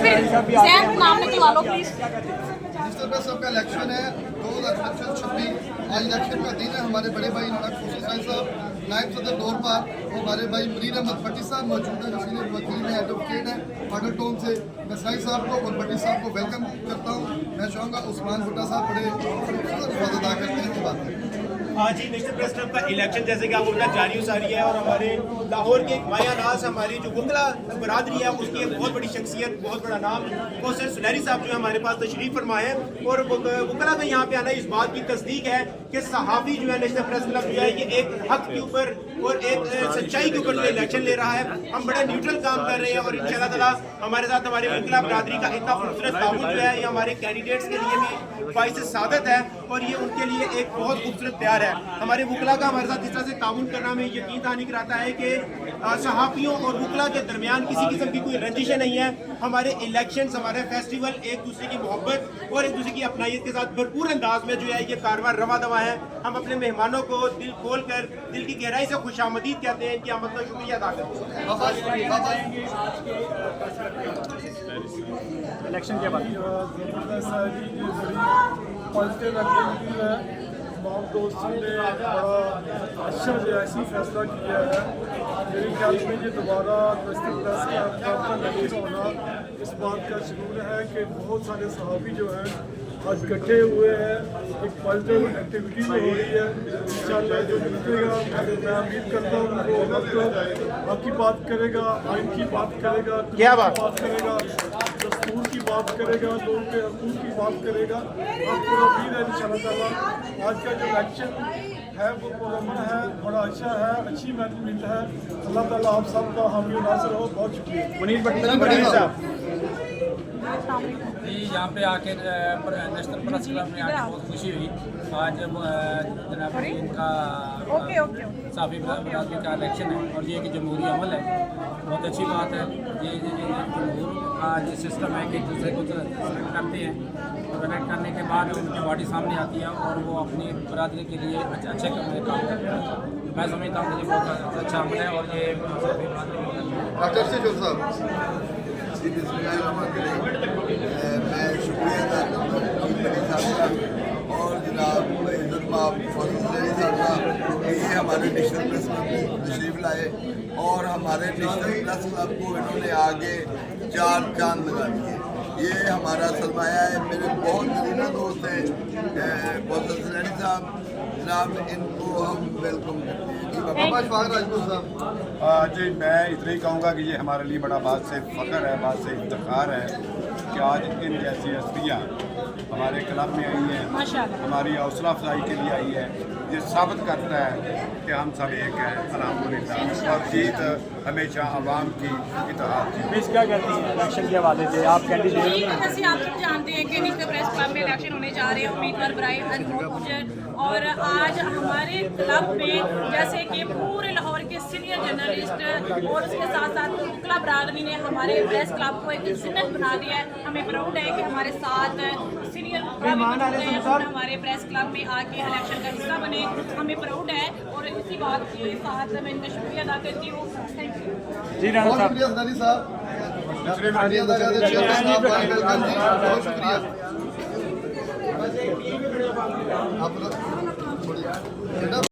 नाम निकलवा लो प्लीज। सबका इलेक्शन है 2026। आज इलेक्शन का दिन है। हमारे बड़े भाई खुशी साहिब साहब नायब सदर दौर पर और हमारे भाई मनीर अहमद भट्टी साहब मौजूद है, सीनियर वकील है, एडवोकेट है मॉडल टाउन से। मैं साहिब साहब को और भट्टी साहब को वेलकम करता हूँ। मैं चाहूँगा उस्मान भुट्टा साहब बड़े अदा करते हैं वो बात है। आज ही नेशनल प्रेस क्लब का इलेक्शन जैसे कि आपको जारी सारी है और हमारे लाहौर के माया नाज हमारी जो वकला बरादरी है उसकी एक बहुत बड़ी शख्सियत, बहुत बड़ा नाम कौसर सुनहरी साहब जो हमारे पास तशरीफ फरमाए हैं। और वकला का यहाँ पे आना इस बात की तस्दीक है कि सहाफ़ी जो है नेशनल प्रेस क्लब जो है ये एक हक के ऊपर और एक सच्चाई के ऊपर जो इलेक्शन ले रहा है। हम बड़े न्यूट्रल काम कर रहे हैं और इंशाल्लाह ताला हमारे साथ हमारे वकला बरादरी का इतना खूबसूरत ताउन जो है ये हमारे कैंडिडेट्स के लिए भी बाइस सादत है और ये उनके लिए एक बहुत खूबसूरत प्यार है। हमारे वकला का हमारे साथ इस तरह से ताउन करना में यकीन दहानी कराता है कि सहाफ़ियों और वकला के दरमियान किसी किस्म की कोई रंजिशें नहीं है। हमारे इलेक्शंस, हमारे फेस्टिवल एक दूसरे की मोहब्बत और एक दूसरे की अपनाइयत के साथ भरपूर अंदाज में जो है ये कारवां रवा दवा है। हम अपने मेहमानों को दिल खोल कर दिल की गहराई से खुशामदीद कहते हैं, इनकी आमद का शुक्रिया अदा करते हैं। इलेक्शन के बाद पॉजिटिव एक्टिविटी है। तमाम दोस्तों ने बड़ा अच्छा सियासी फैसला किया है। मेरे ख्याल में ये दोबारा नेशनल प्रेस क्लब का इलेक्शन होना इस बात का शुरू है कि बहुत सारे सहाफ़ी जो हैं आज इकट्ठे हुए हैं। एक पॉजिटिव एक्टिविटी हो रही है। इंशाल्लाह जो जीतेगा मैं उम्मीद करता हूँ वो हक की बात करेगा, आइन की बात करेगा, क्या बात करेगा, दस्तूर की बात करेगा, लोगों के हकूक़ की बात करेगा। आपको उम्मीद है इंशाल्लाह ताला आज का जो इलेक्शन है वो पुरअमन है, बड़ा अच्छा है, अच्छी मैनेजमेंट है। अल्लाह ताला आप सबका हामी नाज़िर हो। बहुत शुक्रिया। मुनीर भट्टी साहब जी, यहाँ पे आके नेशनल प्रेस क्लब में आके बहुत खुशी हुई। आज जनाब इनका साफ़ी बरादरी का इलेक्शन है और ये कि जमहूरी अमल है, बहुत अच्छी बात है। ये जमहूर का जो सिस्टम है कि एक दूसरे को सेलेक्ट करते हैं, सेलेक्ट करने के बाद उनकी बॉडी सामने आती है और वो अपनी बरादरी के लिए अच्छे काम करते हैं। मैं समझता हूँ कि ये बहुत अच्छा अमल है और ये साफ़ी बरादरी मैं शुक्रिया अदा करता हूँ और जनाब ये हमारे नेशनल प्रेस क्लब को तशरीफ लाए और हमारे नेशनल प्रेस क्लब को इन्होंने आगे 4 चांद लगा दिए। ये हमारा सरमाया है। मेरे बहुत करीबी दोस्त हैं कौसर सुनहरी साहब जनाब, इनको हम वेलकम करते हैं। राजपूत साहब जी, मैं इतना ही कहूँगा कि ये हमारे लिए बड़ा बात से फ़ख्र है, बात से इफ्तिखार है कि आज इन जैसी हस्तियाँ हमारे क्लब में आई हैं, हमारी हौसला अफजाई के लिए आई है। ये साबित करता है कि हम सब एक हैं अल्हम्दुलिल्लाह और जीत हमेशा आवाम की इत्तेहाद की। मिस क्या कहती हैं इलेक्शन के हवाले से? आप कैंडिडेट जैसे आप सब जानते हैं कि नेशनल प्रेस क्लब में इलेक्शन होने जा रहे हैं। उम्मीदवार ब्राइम अनमोल और आज हमारे क्लब में जैसे कि पूरे लाहौर के सीनियर जर्नलिस्ट और उसके साथ साथ वकला बरादरी ने हमारे प्रेस क्लब को एक जिन्नत बना दिया है। हमें प्राउड है कि हमारे साथ सीनियर हमारे प्रेस क्लब में आके इलेक्शन का हिस्सा बने। हमें प्राउड है और इसी बात के साथ मैं इनका शुक्रिया अदा करती हूँ। थैंक यू जी राणा साहब। बहुत शुक्रिया।